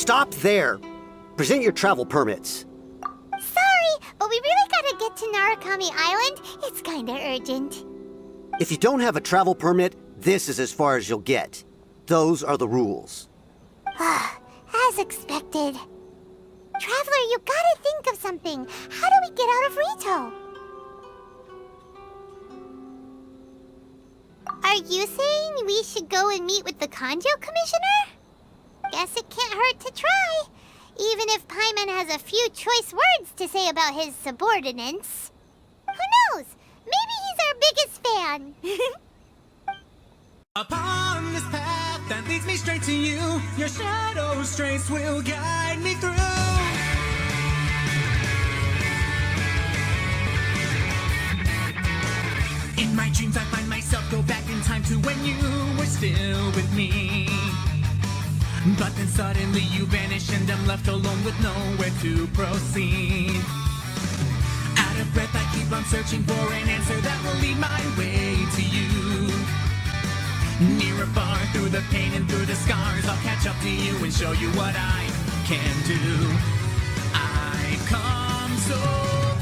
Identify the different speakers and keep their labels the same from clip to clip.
Speaker 1: Stop there! Present your travel permits.
Speaker 2: Sorry, but we really gotta get to Narukami Island. It's kinda urgent.
Speaker 1: If you don't have a travel permit, this is as far as you'll get. Those are the rules.
Speaker 2: As expected. Traveler, you gotta think of something. How do we get out of Ritou? Are you saying we should go and meet with the Kanjou Commissioner? Guess it can't hurt to try. Even if Paimon has a few choice words to say about his subordinates. Who knows? Maybe he's our biggest fan.
Speaker 3: Upon this path that leads me straight to you, your shadow's trace will guide me through. In my dreams I find myself go back in time to when you were still with me. But then suddenly you vanish and I'm left alone with nowhere to proceed. Out of breath I keep on searching for an answer that will lead my way to you. Near or far, through the pain and through the scars, I'll catch up to you and show you what I can do. I've come so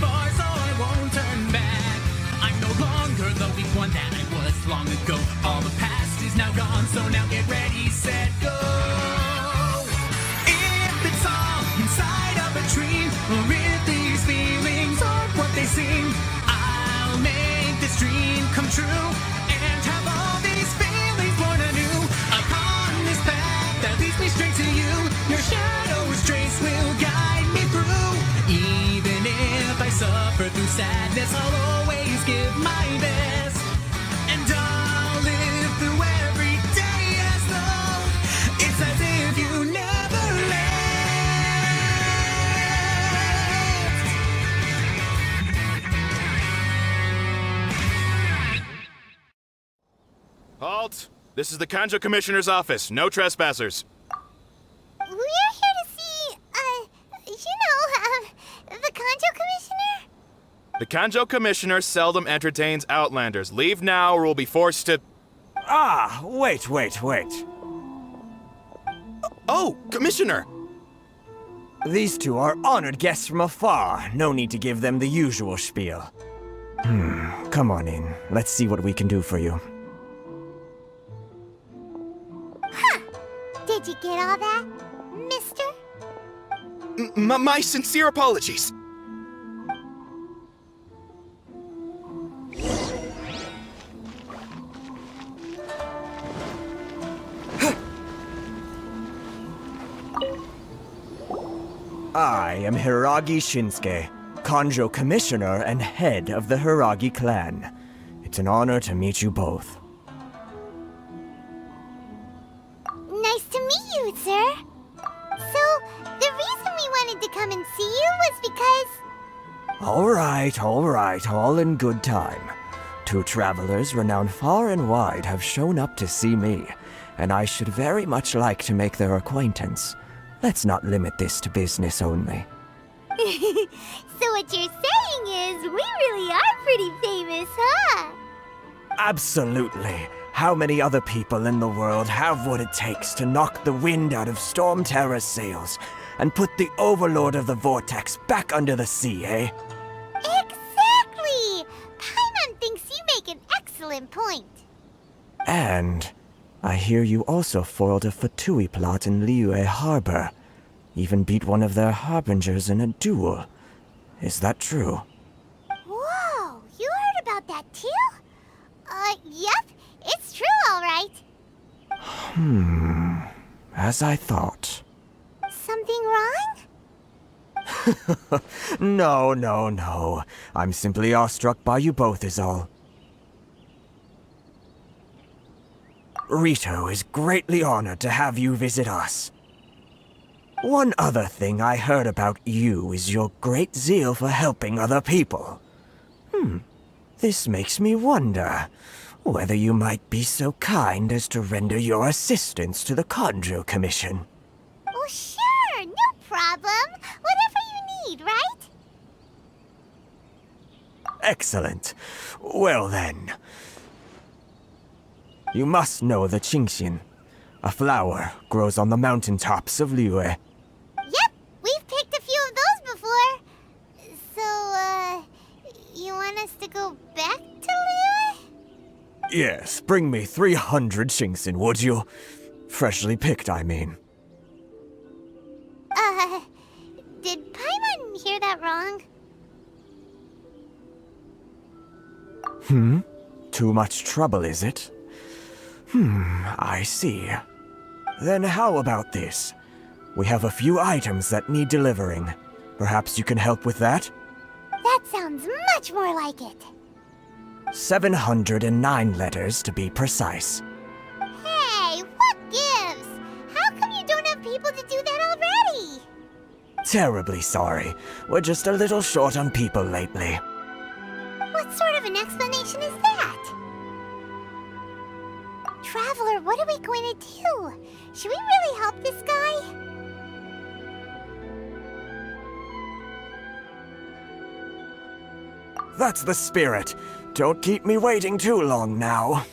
Speaker 3: far, so I won't turn back. I'm no longer the weak one that I was long ago. All the past is now gone, so now get ready, set, go. If it's all inside of a dream, or if these feelings are what they seem, I'll make this dream come true and have all these feelings born anew. Upon this path that leads me straight to you, your shadow's trace will guide me through. Even if I suffer through sadness, I'll always give my best, and I'll live through every day as though it's as if you never left.
Speaker 4: Halt! This is the Kanjou Commissioner's office. No trespassers.
Speaker 2: We're here to see, the Kanjou Commissioner?
Speaker 4: The Kanjou Commissioner seldom entertains Outlanders. Leave now or we'll be forced to...
Speaker 5: Ah, wait.
Speaker 4: Oh, Commissioner!
Speaker 5: These two are honored guests from afar. No need to give them the usual spiel. Come on in. Let's see what we can do for you.
Speaker 2: Did you get all that, mister?
Speaker 4: My sincere apologies.
Speaker 5: I am Hiragi Shinsuke, Kanjou Commissioner and head of the Hiragi clan. It's an honor to meet you both.
Speaker 2: Nice to meet you, sir. So, the reason we wanted to come and see you was because...
Speaker 5: All right, all in good time. Two travelers renowned far and wide have shown up to see me, and I should very much like to make their acquaintance. Let's not limit this to business only.
Speaker 2: So what you're saying is, we really are pretty famous, huh?
Speaker 5: Absolutely. How many other people in the world have what it takes to knock the wind out of Storm Terror's sails and put the Overlord of the Vortex back under the sea, eh?
Speaker 2: Exactly! Paimon thinks you make an excellent point.
Speaker 5: And I hear you also foiled a Fatui plot in Liyue Harbor. Even beat one of their harbingers in a duel. Is that true?
Speaker 2: Whoa, you heard about that too? Yep, it's true, all right.
Speaker 5: As I thought.
Speaker 2: Something wrong?
Speaker 5: No. I'm simply awestruck by you both is all. Ritou is greatly honored to have you visit us. One other thing I heard about you is your great zeal for helping other people. This makes me wonder whether you might be so kind as to render your assistance to the Kanjou Commission.
Speaker 2: Oh, sure, no problem. Whatever you need, right?
Speaker 5: Excellent. Well then. You must know the Qingxin. A flower grows on the mountaintops of Liyue. Yes, bring me 300 Shinxin, would you? Freshly picked, I mean.
Speaker 2: Did Paimon hear that wrong?
Speaker 5: Too much trouble, is it? I see. Then how about this? We have a few items that need delivering. Perhaps you can help with that?
Speaker 2: That sounds much more like it.
Speaker 5: 709 letters, to be precise.
Speaker 2: Hey, what gives? How come you don't have people to do that already?
Speaker 5: Terribly sorry. We're just a little short on people lately.
Speaker 2: What sort of an explanation is that? Traveler, what are we going to do? Should we really help this guy?
Speaker 5: That's the spirit. Don't keep me waiting too long now.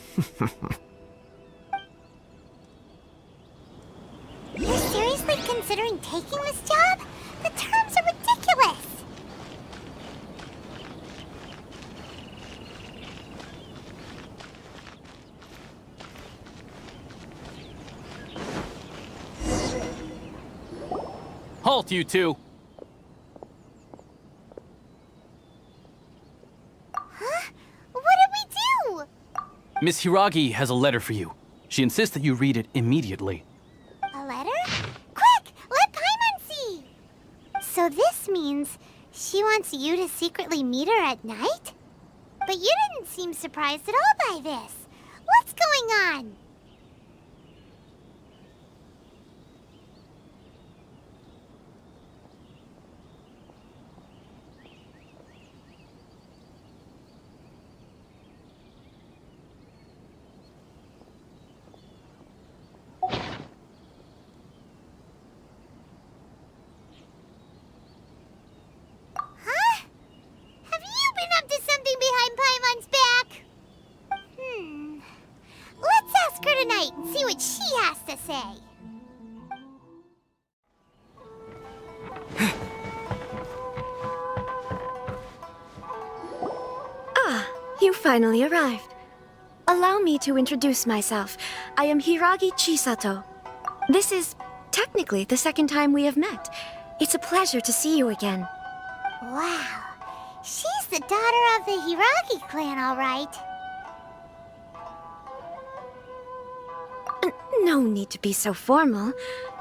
Speaker 2: You're seriously considering taking this job? The terms are ridiculous!
Speaker 6: Halt, you two!
Speaker 2: Huh? What did we do?
Speaker 6: Miss Hiragi has a letter for you. She insists that you read it immediately.
Speaker 2: A letter? Quick! Let Paimon see! So this means she wants you to secretly meet her at night? But you didn't seem surprised at all by this. What's going on? Huh? Have you been up to something behind Paimon's back? Let's ask her tonight and see what she has to say.
Speaker 7: You finally arrived. Allow me to introduce myself. I am Hiragi Chisato. This is technically the second time we have met. It's a pleasure to see you again.
Speaker 2: Wow. She's the daughter of the Hiragi clan, all right.
Speaker 7: No need to be so formal.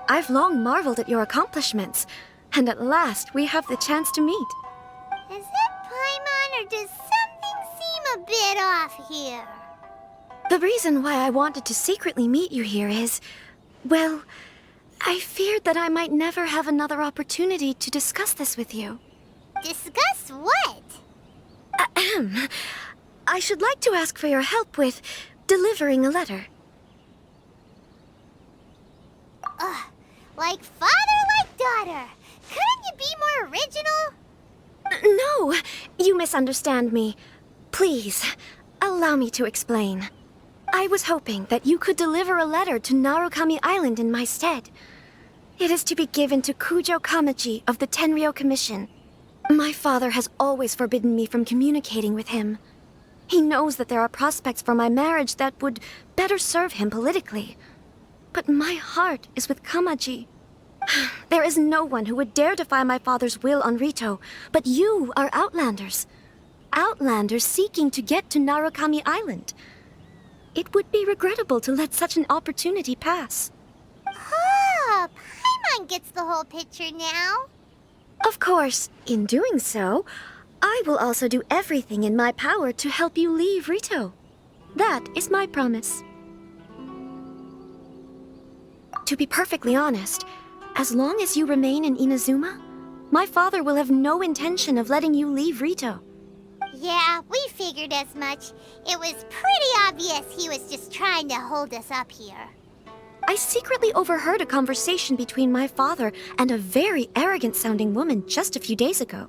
Speaker 7: I've long marveled at your accomplishments, and at last we have the chance to meet.
Speaker 2: Is it Paimon, or does something seem a bit off here?
Speaker 7: The reason why I wanted to secretly meet you here is, well, I feared that I might never have another opportunity to discuss this with you.
Speaker 2: Discuss what?
Speaker 7: Ahem. I should like to ask for your help with delivering a letter.
Speaker 2: Like father, like daughter. Couldn't you be more original?
Speaker 7: No, you misunderstand me. Please, allow me to explain. I was hoping that you could deliver a letter to Narukami Island in my stead. It is to be given to Kujo Kamaji of the Tenryou Commission. My father has always forbidden me from communicating with him. He knows that there are prospects for my marriage that would better serve him politically. But my heart is with Kamaji. There is no one who would dare defy my father's will on Ritou, but you are Outlanders. Outlanders seeking to get to Narukami Island. It would be regrettable to let such an opportunity pass.
Speaker 2: Oh, Paimon gets the whole picture now.
Speaker 7: Of course, in doing so, I will also do everything in my power to help you leave Ritou. That is my promise. To be perfectly honest, as long as you remain in Inazuma, my father will have no intention of letting you leave Ritou.
Speaker 2: Yeah, we figured as much. It was pretty obvious he was just trying to hold us up here.
Speaker 7: I secretly overheard a conversation between my father and a very arrogant-sounding woman just a few days ago.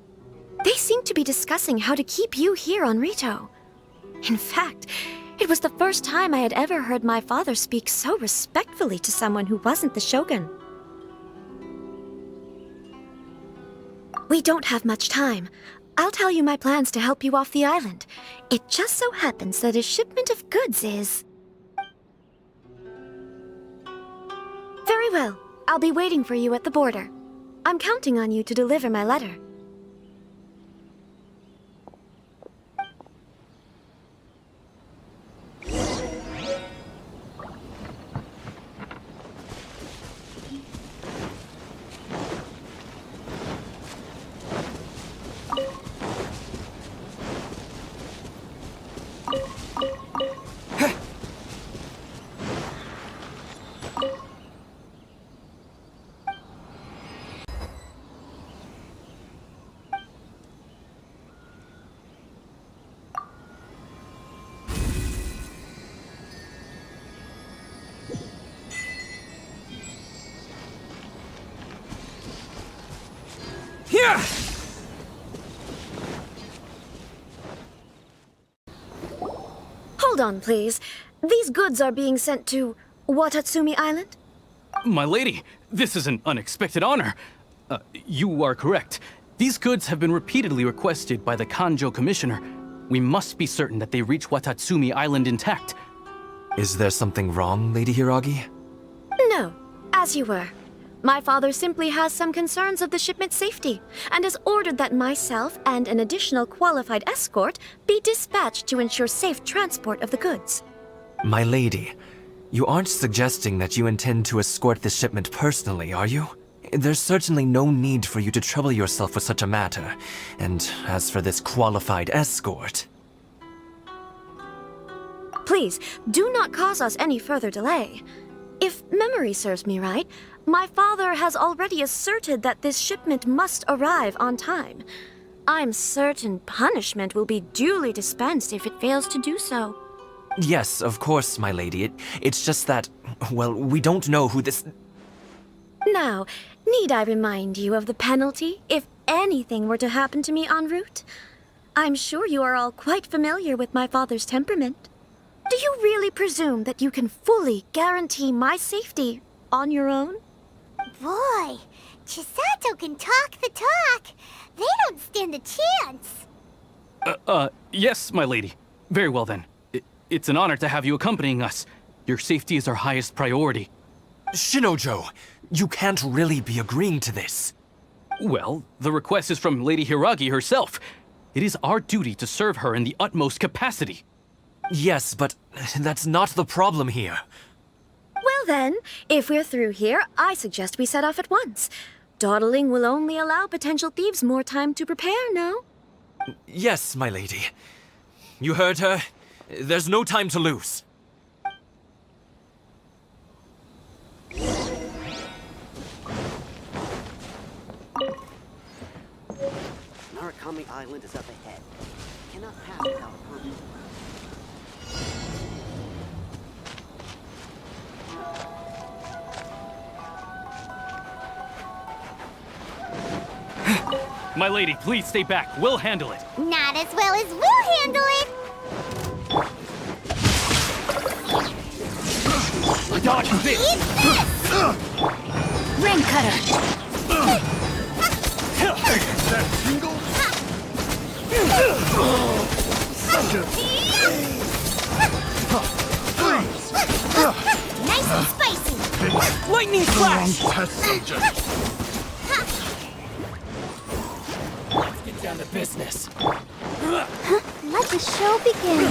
Speaker 7: They seemed to be discussing how to keep you here on Ritou. In fact, it was the first time I had ever heard my father speak so respectfully to someone who wasn't the Shogun. We don't have much time. I'll tell you my plans to help you off the island. It just so happens that a shipment of goods is... Very well. I'll be waiting for you at the border. I'm counting on you to deliver my letter. Hold on, please. These goods are being sent to Watatsumi Island?
Speaker 6: My lady, this is an unexpected honor. You are correct. These goods have been repeatedly requested by the Kanjou Commissioner. We must be certain that they reach Watatsumi Island intact.
Speaker 8: Is there something wrong, Lady Hiragi?
Speaker 7: No, as you were. My father simply has some concerns of the shipment's safety, and has ordered that myself and an additional qualified escort be dispatched to ensure safe transport of the goods.
Speaker 8: My lady, you aren't suggesting that you intend to escort this shipment personally, are you? There's certainly no need for you to trouble yourself with such a matter. And as for this qualified escort...
Speaker 7: Please, do not cause us any further delay. If memory serves me right, my father has already asserted that this shipment must arrive on time. I'm certain punishment will be duly dispensed if it fails to do so.
Speaker 8: Yes, of course, my lady. It's just that, well, we don't know who this...
Speaker 7: Now, need I remind you of the penalty if anything were to happen to me en route? I'm sure you are all quite familiar with my father's temperament. Do you really presume that you can fully guarantee my safety on your own?
Speaker 2: Boy, Chisato can talk the talk. They don't stand a chance.
Speaker 6: Yes, my lady. Very well then. It's an honor to have you accompanying us. Your safety is our highest priority.
Speaker 8: Shinojo, you can't really be agreeing to this.
Speaker 6: Well, the request is from Lady Hiragi herself. It is our duty to serve her in the utmost capacity.
Speaker 8: Yes, but that's not the problem here.
Speaker 7: Well then, if we're through here, I suggest we set off at once. Dawdling will only allow potential thieves more time to prepare, no?
Speaker 8: Yes, my lady. You heard her. There's no time to lose.
Speaker 1: Narukami Island is up ahead. Cannot pass without a permit.
Speaker 6: My lady, please stay back. We'll handle it.
Speaker 2: Not as well as we'll handle it.
Speaker 6: Dodge this!
Speaker 2: Eat this!
Speaker 7: Ring cutter!
Speaker 9: That tingle?
Speaker 2: Nice and spicy.
Speaker 6: Lightning flash!
Speaker 9: Test subject.
Speaker 8: Get down to business.
Speaker 2: Let the show begin.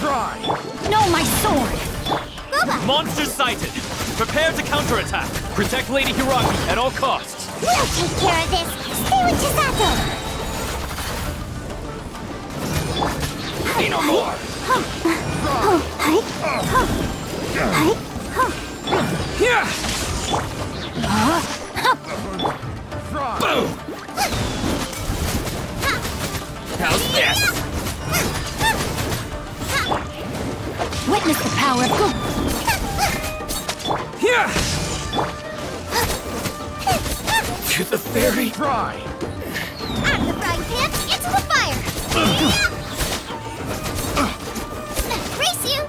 Speaker 9: Try.
Speaker 2: No, my sword. Bubba,
Speaker 6: Monster sighted! Prepare to counterattack! Protect Lady Hiragi at all costs!
Speaker 2: we'll take care of this. Stay with Chisato.
Speaker 6: Say no more! Here! Boom! How's this?
Speaker 2: Witness the power of good.
Speaker 6: Here! To the fairy!
Speaker 9: Try.
Speaker 2: Out of the frying pan, into the fire. Race you.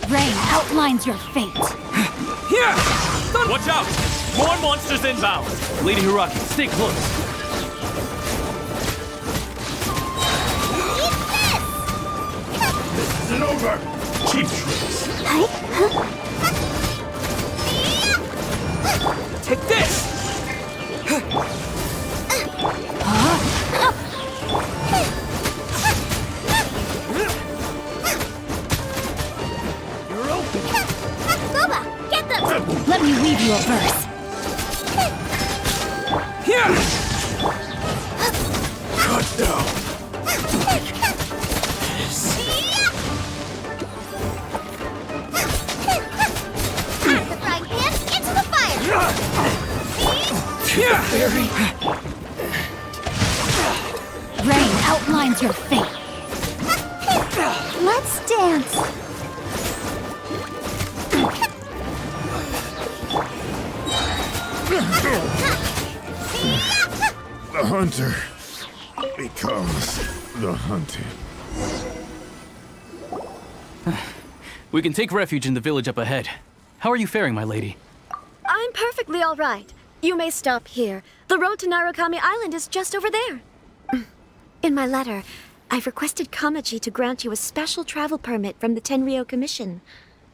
Speaker 7: Rain, outline
Speaker 10: outlines your fate.
Speaker 6: Here! Watch out! More monsters inbound! Lady Hiraki, stay close.
Speaker 9: This isn't over! Cheap tricks!
Speaker 6: Take this!
Speaker 9: You're open!
Speaker 2: Boba, get them!
Speaker 10: Let me weave you a verse.
Speaker 6: Here!
Speaker 9: Cut down!
Speaker 2: Out of the frying pan, into the fire!
Speaker 10: Rain outlines your fate. Let's dance.
Speaker 9: The hunter becomes the hunted.
Speaker 6: We can take refuge in the village up ahead. How are you faring, my lady?
Speaker 7: I'm perfectly all right. You may stop here. The road to Narukami Island is just over there. In my letter, I've requested Kamaji to grant you a special travel permit from the Tenryou Commission.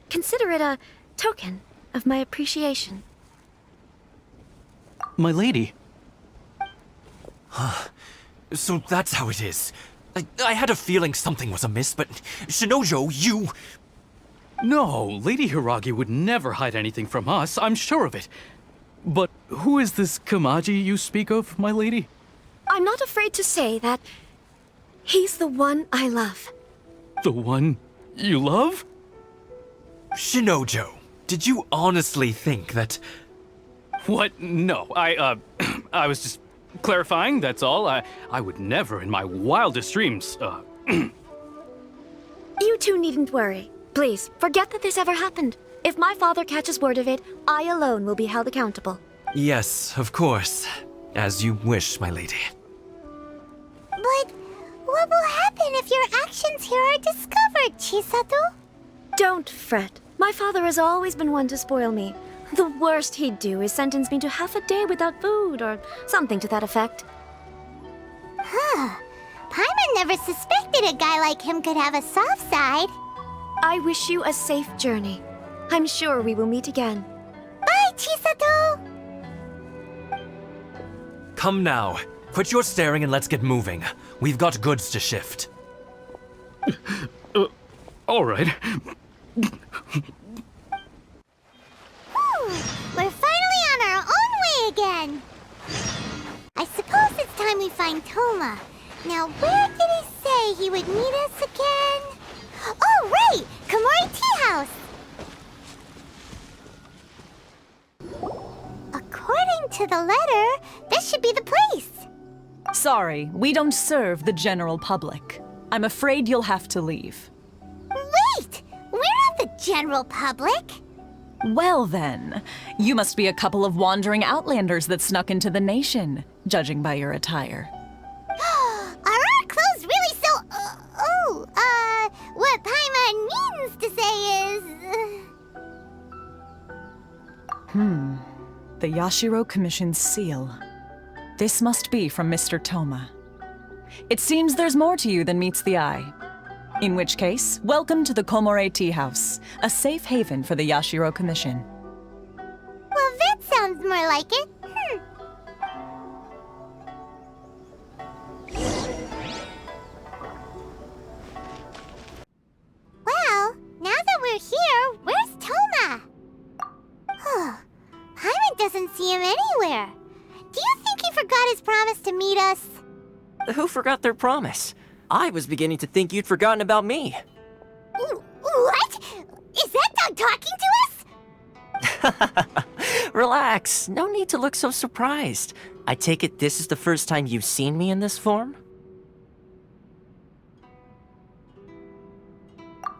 Speaker 7: Consider it a token of my appreciation.
Speaker 6: My lady?
Speaker 8: So that's how it is. I had a feeling something was amiss, but Shinojo, you...
Speaker 6: No, Lady Hiragi would never hide anything from us, I'm sure of it. But who is this Kamaji you speak of, my lady?
Speaker 7: I'm not afraid to say that he's the one I love.
Speaker 6: The one you love?
Speaker 8: Shinojo, did you honestly think that...
Speaker 6: What? No, I was just clarifying, that's all. I would never in my wildest dreams,
Speaker 7: You two needn't worry. Please, forget that this ever happened. If my father catches word of it, I alone will be held accountable.
Speaker 8: Yes, of course. As you wish, my lady.
Speaker 2: But what will happen if your actions here are discovered, Chisato?
Speaker 7: Don't fret. My father has always been one to spoil me. The worst he'd do is sentence me to half a day without food or something to that effect.
Speaker 2: Huh. Paimon never suspected a guy like him could have a soft side.
Speaker 7: I wish you a safe journey. I'm sure we will meet again.
Speaker 2: Bye, Chisato!
Speaker 8: Come now. Quit your staring and let's get moving. We've got goods to shift.
Speaker 6: all right.
Speaker 2: We're finally on our own way again. I suppose it's time we find Toma. Now, where did he say he would meet us again? Oh, right! Komori Tea House! According to the letter, this should be the place.
Speaker 11: Sorry, we don't serve the general public. I'm afraid you'll have to leave.
Speaker 2: Wait! We're not the general public.
Speaker 11: Well then, you must be a couple of wandering outlanders that snuck into the nation, judging by your attire.
Speaker 2: Are our clothes really so... what Paimon means to say is...
Speaker 11: The Yashiro Commission's seal. This must be from Mr. Toma. It seems there's more to you than meets the eye. In which case, welcome to the Komore Tea House, a safe haven for the Yashiro Commission.
Speaker 2: Well, that sounds more like it. Well, now that we're here, where's Toma? Paimon doesn't see him anywhere. Do you think he forgot his promise to meet us?
Speaker 12: Who forgot their promise? I was beginning to think you'd forgotten about me.
Speaker 2: What? Is that dog talking to us?
Speaker 12: Relax, no need to look so surprised. I take it this is the first time you've seen me in this form?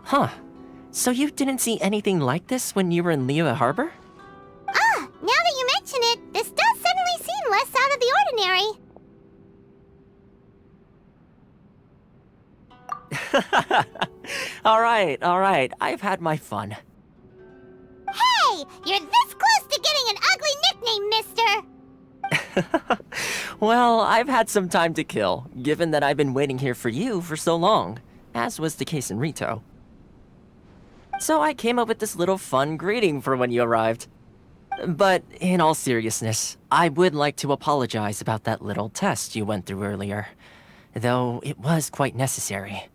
Speaker 12: Huh. So you didn't see anything like this when you were in Liyue Harbor?
Speaker 2: Now that you mention it, this does suddenly seem less out of the ordinary.
Speaker 12: All right, I've had my fun.
Speaker 2: Hey! You're this close to getting an ugly nickname, mister!
Speaker 12: Well, I've had some time to kill, given that I've been waiting here for you for so long, as was the case in Ritou. So I came up with this little fun greeting for when you arrived. But in all seriousness, I would like to apologize about that little test you went through earlier, though it was quite necessary.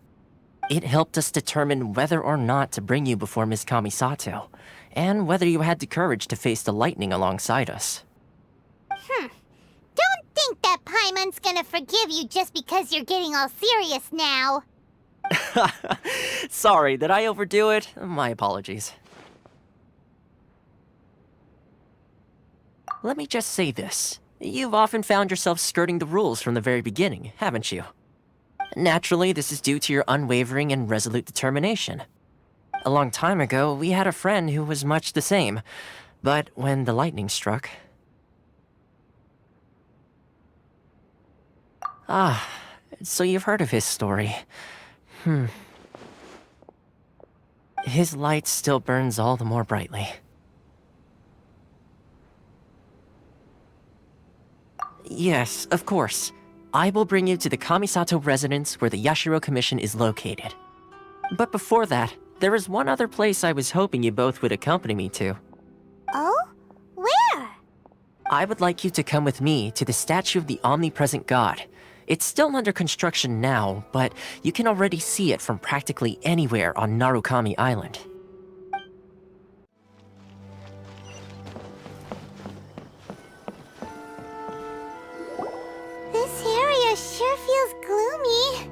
Speaker 12: It helped us determine whether or not to bring you before Ms. Kamisato, and whether you had the courage to face the lightning alongside us.
Speaker 2: Don't think that Paimon's gonna forgive you just because you're getting all serious now.
Speaker 12: Sorry, did I overdo it? My apologies. Let me just say this. You've often found yourself skirting the rules from the very beginning, haven't you? Naturally, this is due to your unwavering and resolute determination. A long time ago, we had a friend who was much the same, but when the lightning struck... Ah, so you've heard of his story. His light still burns all the more brightly. Yes, of course. I will bring you to the Kamisato residence where the Yashiro Commission is located. But before that, there is one other place I was hoping you both would accompany me to.
Speaker 2: Oh? Where?
Speaker 12: I would like you to come with me to the statue of the omnipresent god. It's still under construction now, but you can already see it from practically anywhere on Narukami Island.
Speaker 2: This area sure feels gloomy.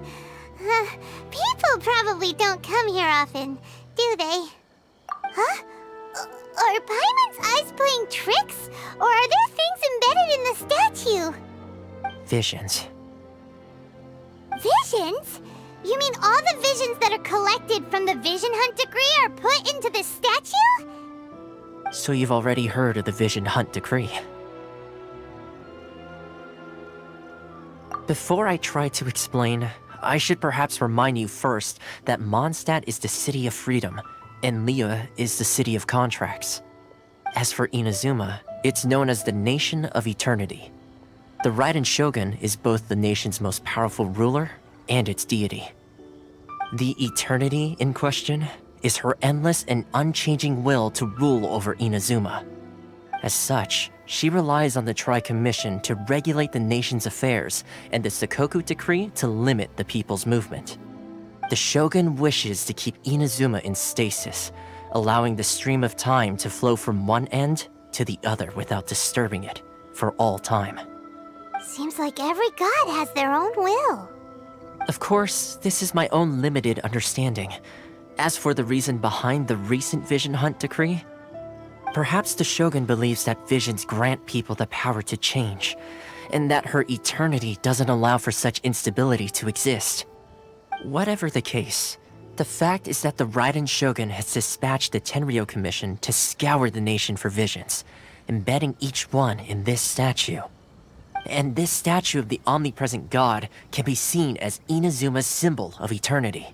Speaker 2: People probably don't come here often, do they? Huh? Are Paimon's eyes playing tricks? Or are there things embedded in the statue?
Speaker 12: Visions.
Speaker 2: Visions? You mean all the visions that are collected from the Vision Hunt decree are put into this statue?
Speaker 12: So you've already heard of the Vision Hunt decree. Before I try to explain, I should perhaps remind you first that Mondstadt is the city of freedom, and Liyue is the city of contracts. As for Inazuma, it's known as the Nation of Eternity. The Raiden Shogun is both the nation's most powerful ruler and its deity. The Eternity in question is her endless and unchanging will to rule over Inazuma. As such, she relies on the Tri-Commission to regulate the nation's affairs and the Sakoku Decree to limit the people's movement. The Shogun wishes to keep Inazuma in stasis, allowing the stream of time to flow from one end to the other without disturbing it for all time.
Speaker 2: Seems like every god has their own will.
Speaker 12: Of course, this is my own limited understanding. As for the reason behind the recent Vision Hunt decree, perhaps the Shogun believes that visions grant people the power to change, and that her eternity doesn't allow for such instability to exist. Whatever the case, the fact is that the Raiden Shogun has dispatched the Tenryou Commission to scour the nation for visions, embedding each one in this statue. And this statue of the omnipresent god can be seen as Inazuma's symbol of eternity.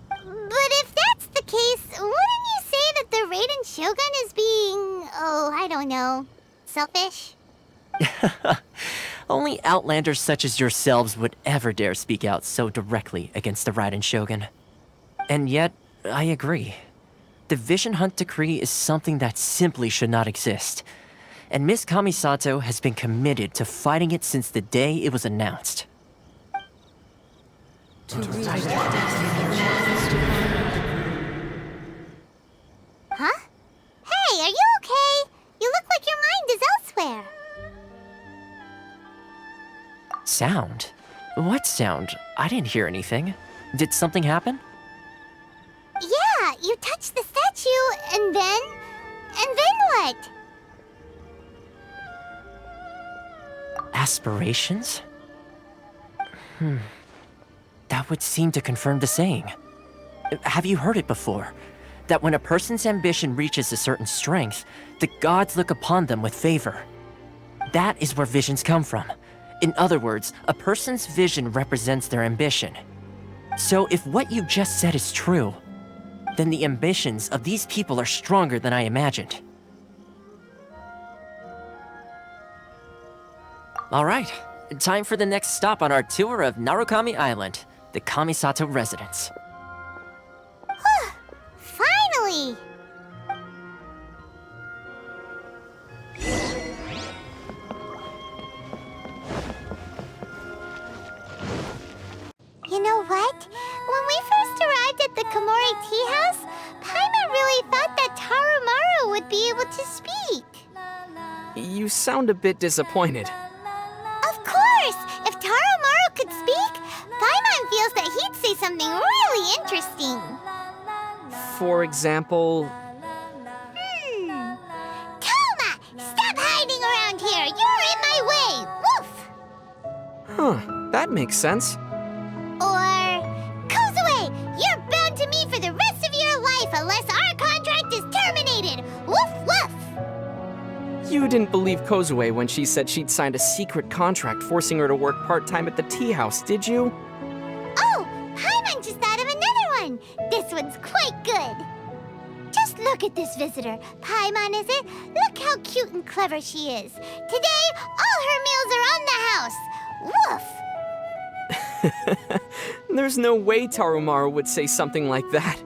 Speaker 2: But if that's the case, wouldn't you say that the Raiden Shogun is being, I don't know, selfish?
Speaker 12: Only outlanders such as yourselves would ever dare speak out so directly against the Raiden Shogun. And yet, I agree. The Vision Hunt decree is something that simply should not exist. And Miss Kamisato has been committed to fighting it since the day it was announced.
Speaker 2: Huh? Hey, are you okay? You look like your mind is elsewhere.
Speaker 12: Sound? What sound? I didn't hear anything. Did something happen?
Speaker 2: Yeah, you touched the statue, and then what?
Speaker 12: Aspirations? That would seem to confirm the saying. Have you heard it before? That when a person's ambition reaches a certain strength, the gods look upon them with favor. That is where visions come from. In other words, a person's vision represents their ambition. So if what you just said is true, then the ambitions of these people are stronger than I imagined. All right, time for the next stop on our tour of Narukami Island, the Kamisato residence.
Speaker 2: Finally! You know what? When we first arrived at the Komore tea house, Paimon really thought that Tarumaru would be able to speak.
Speaker 13: You sound a bit disappointed.
Speaker 2: Of course! If Tarumaru could speak, Paimon feels that he'd say something really interesting.
Speaker 13: For example...
Speaker 2: Toma! Stop hiding around here! You're in my way! Woof!
Speaker 13: Huh, that makes sense.
Speaker 2: Or... Kozue! You're bound to me for the rest of your life unless our contract is terminated! Woof woof!
Speaker 13: You didn't believe Kozue when she said she'd signed a secret contract forcing her to work part-time at the tea house, did you?
Speaker 2: Oh! Paimon just thought of another one! This one's quite good! Just look at this visitor. Paimon, is it? Look how cute and clever she is. Today, all her meals are on the house! Woof!
Speaker 13: There's no way Tarumaru would say something like that.